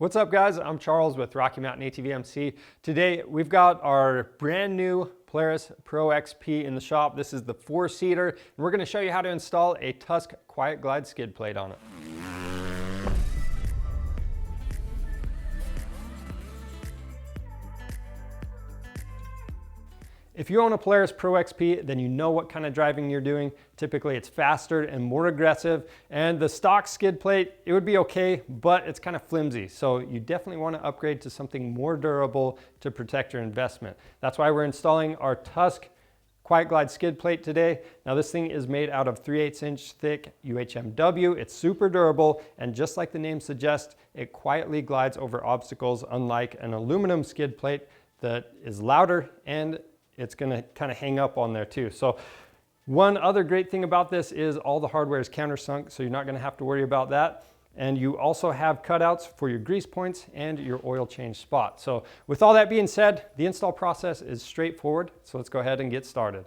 What's up guys, I'm Charles with Rocky Mountain ATV-MC. Today we've got our brand new Polaris Pro XP in the shop. This is the 4-seater and we're going to show you how to install a Tusk Quiet-Glide Skid Plate on it. If you own a Polaris Pro XP, then you know what kind of driving you're doing. Typically it's faster and more aggressive, and the stock skid plate, it would be okay, but it's kind of flimsy. So you definitely want to upgrade to something more durable to protect your investment. That's why we're installing our Tusk Quiet-Glide Skid Plate today. Now this thing is made out of 3/8 inch thick UHMW. It's super durable, and just like the name suggests, it quietly glides over obstacles, unlike an aluminum skid plate that is louder and it's going to kind of hang up on there too. So one other great thing about this is all the hardware is countersunk, so you're not going to have to worry about that. And you also have cutouts for your grease points and your oil change spot. So with all that being said, the install process is straightforward. So let's go ahead and get started.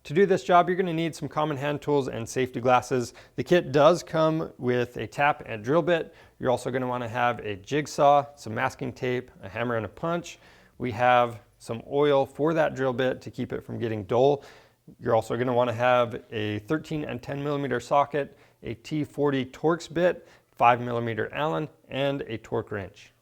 To do this job, you're going to need some common hand tools and safety glasses. The kit does come with a tap and drill bit. You're also going to want to have a jigsaw, some masking tape, a hammer and a punch. We have some oil for that drill bit to keep it from getting dull. You're also going to want to have a 13 and 10 millimeter socket, a T40 Torx bit, 5 millimeter Allen, and a torque wrench.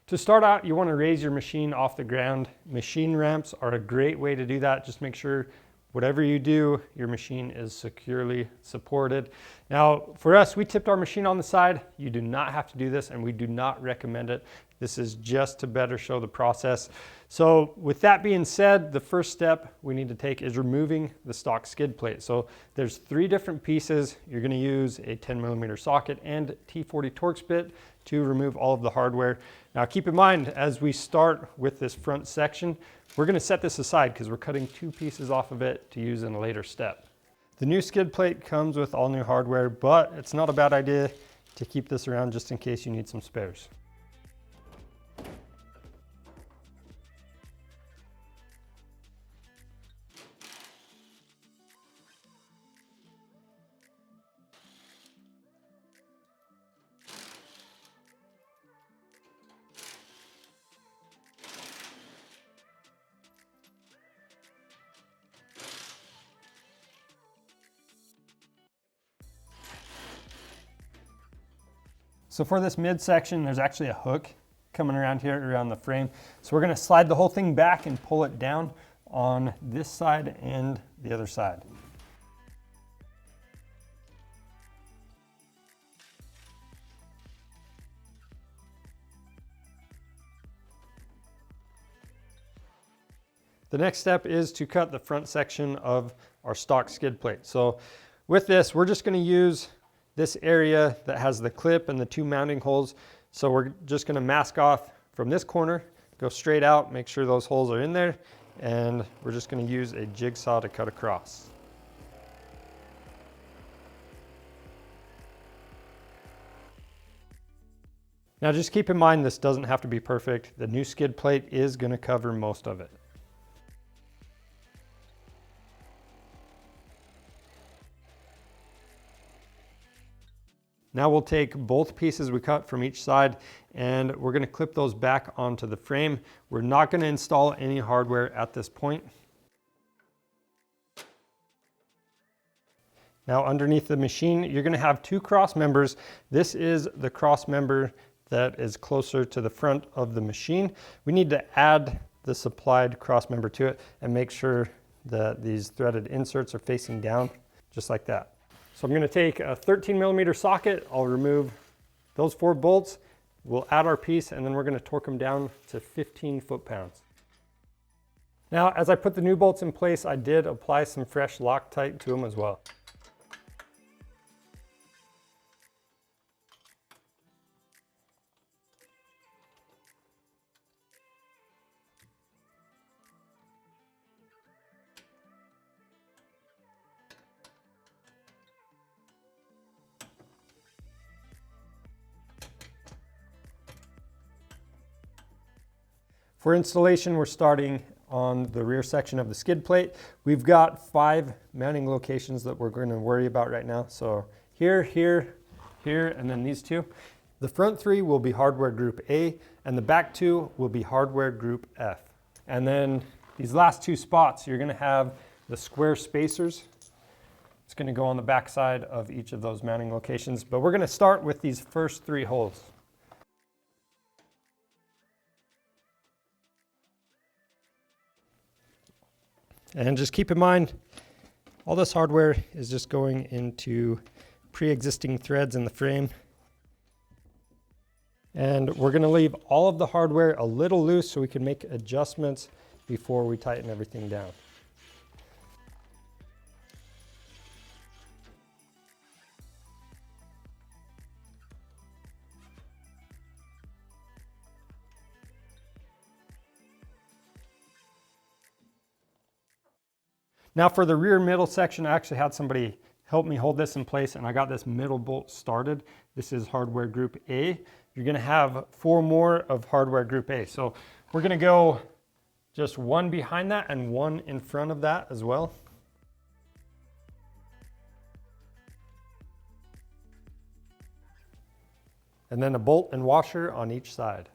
To start out, you want to raise your machine off the ground. Machine ramps are a great way to do that. Just make sure whatever you do, your machine is securely supported. Now, for us, we tipped our machine on the side. You do not have to do this, and we do not recommend it. This is just to better show the process. So with that being said, the first step we need to take is removing the stock skid plate. So there's 3 different pieces. You're going to use a 10 millimeter socket and T40 Torx bit to remove all of the hardware. Now keep in mind, as we start with this front section, we're going to set this aside because we're cutting 2 pieces off of it to use in a later step. The new skid plate comes with all new hardware, but it's not a bad idea to keep this around just in case you need some spares. So for this midsection, there's actually a hook coming around here, around the frame. So we're going to slide the whole thing back and pull it down on this side and the other side. The next step is to cut the front section of our stock skid plate. So with this, we're just going to use this area that has the clip and the 2 mounting holes. So we're just going to mask off from this corner, go straight out, make sure those holes are in there, and we're just going to use a jigsaw to cut across. Now just keep in mind, this doesn't have to be perfect. The new skid plate is going to cover most of it. Now we'll take both pieces we cut from each side and we're going to clip those back onto the frame. We're not going to install any hardware at this point. Now underneath the machine, you're going to have 2 cross members. This is the cross member that is closer to the front of the machine. We need to add the supplied cross member to it and make sure that these threaded inserts are facing down, just like that. So I'm going to take a 13 millimeter socket. I'll remove those 4 bolts. We'll add our piece and then we're going to torque them down to 15 foot-pounds. Now, as I put the new bolts in place, I did apply some fresh Loctite to them as well. For installation, we're starting on the rear section of the skid plate. We've got 5 mounting locations that we're going to worry about right now. So here, here, here, and then these 2. The front 3 will be hardware group A, and the back 2 will be hardware group F. And then these last 2 spots, you're gonna have the square spacers. It's gonna go on the back side of each of those mounting locations, but we're gonna start with these first 3 holes. And just keep in mind, all this hardware is just going into pre-existing threads in the frame. And we're gonna leave all of the hardware a little loose so we can make adjustments before we tighten everything down. Now for the rear middle section, I actually had somebody help me hold this in place, and I got this middle bolt started. This is hardware group A. You're gonna have 4 more of hardware group A. So we're gonna go just 1 behind that and 1 in front of that as well. And then a bolt and washer on each side.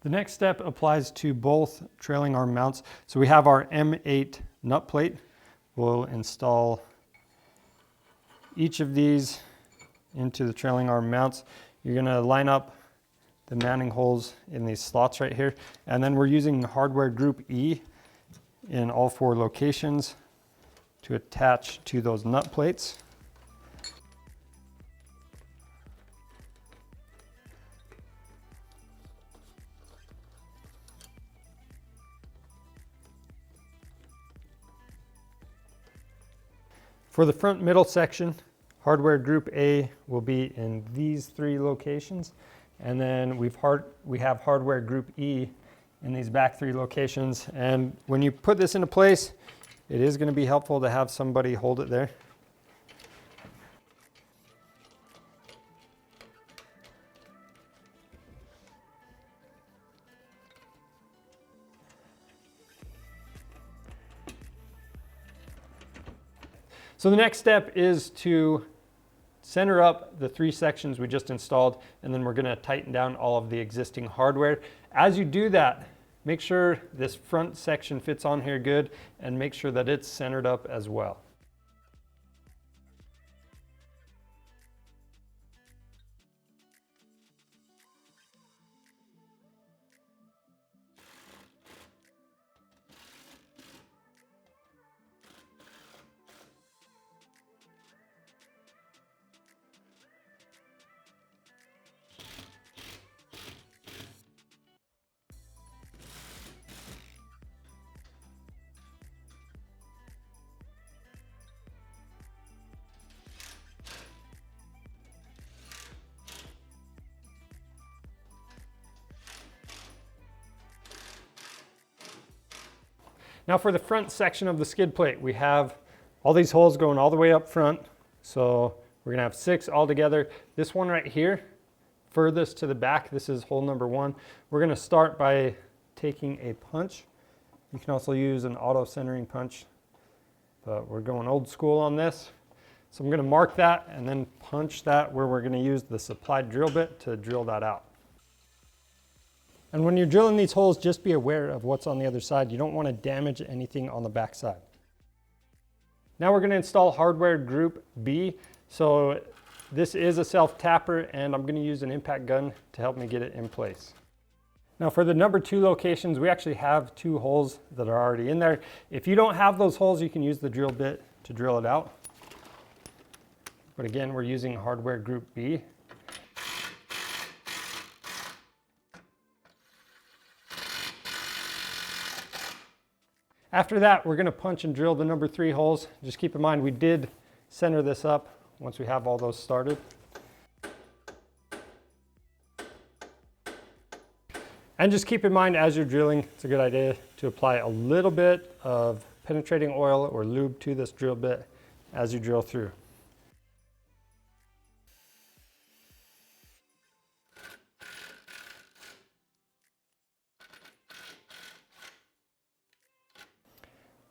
The next step applies to both trailing arm mounts. So we have our M8 nut plate. We'll install each of these into the trailing arm mounts. You're gonna line up the mounting holes in these slots right here. And then we're using hardware group E in all 4 locations to attach to those nut plates. For the front middle section, hardware group A will be in these 3 locations. And then we have hardware group E in these back 3 locations. And when you put this into place, it is going to be helpful to have somebody hold it there. So the next step is to center up the 3 sections we just installed, and then we're going to tighten down all of the existing hardware. As you do that, make sure this front section fits on here good, and make sure that it's centered up as well. Now for the front section of the skid plate, we have all these holes going all the way up front. So we're gonna have 6 altogether. This one right here, furthest to the back, this is hole number 1. We're gonna start by taking a punch. You can also use an auto centering punch, but we're going old school on this. So I'm gonna mark that and then punch that where we're gonna use the supplied drill bit to drill that out. And when you're drilling these holes, just be aware of what's on the other side. You don't want to damage anything on the back side. Now we're going to install hardware group B. So this is a self-tapper, and I'm going to use an impact gun to help me get it in place. Now for the number 2 locations, we actually have 2 holes that are already in there. If you don't have those holes, you can use the drill bit to drill it out. But again, we're using hardware group B. After that, we're going to punch and drill the number 3 holes. Just keep in mind, we did center this up once we have all those started. And just keep in mind, as you're drilling, it's a good idea to apply a little bit of penetrating oil or lube to this drill bit as you drill through.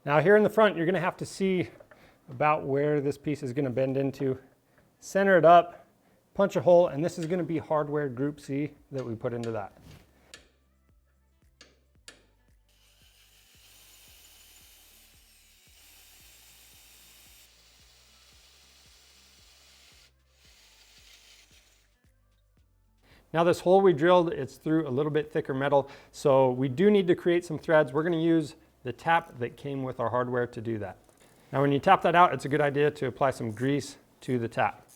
Now here in the front, you're going to have to see about where this piece is going to bend into. Center it up, punch a hole, and this is going to be hardware Group C that we put into that. Now this hole we drilled, it's through a little bit thicker metal, so we do need to create some threads. We're going to use the tap that came with our hardware to do that. Now when you tap that out, it's a good idea to apply some grease to the tap.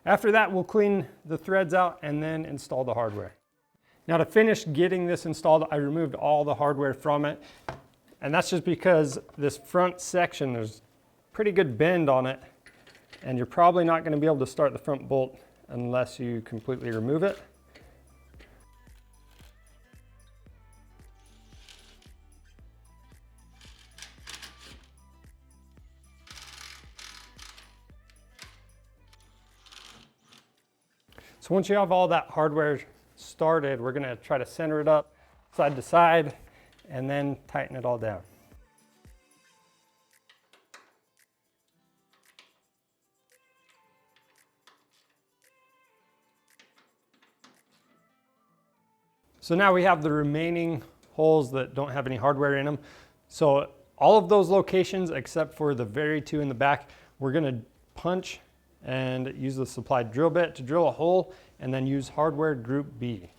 After that, we'll clean the threads out and then install the hardware. Now to finish getting this installed, I removed all the hardware from it, and that's just because this front section, there's pretty good bend on it, and you're probably not going to be able to start the front bolt unless you completely remove it. So once you have all that hardware started, we're going to try to center it up side to side and then tighten it all down. So now we have the remaining holes that don't have any hardware in them. So all of those locations, except for the very two in the back, we're going to punch and use the supplied drill bit to drill a hole and then use hardware Group B.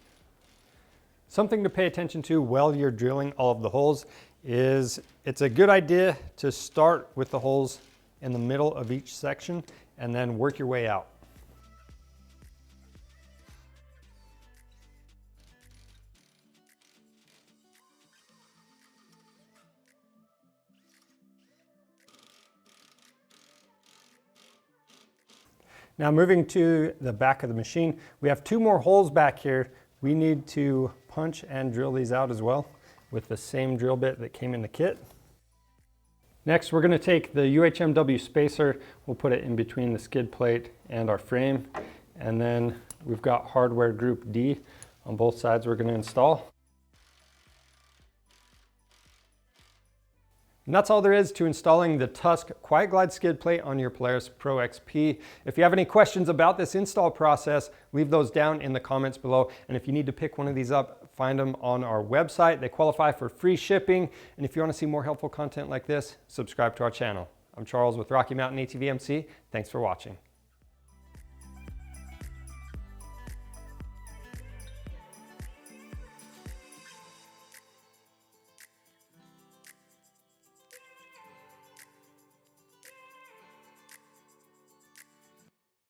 Something to pay attention to while you're drilling all of the holes is it's a good idea to start with the holes in the middle of each section and then work your way out. Now moving to the back of the machine, we have two more holes back here. We need to punch and drill these out as well with the same drill bit that came in the kit. Next, we're going to take the UHMW spacer, we'll put it in between the skid plate and our frame, and then we've got hardware Group D on both sides we're going to install. And that's all there is to installing the Tusk Quiet-Glide Skid Plate on your Polaris Pro XP. If you have any questions about this install process, leave those down in the comments below. And if you need to pick one of these up, find them on our website. They qualify for free shipping. And if you want to see more helpful content like this, subscribe to our channel. I'm Charles with Rocky Mountain ATV MC. Thanks for watching.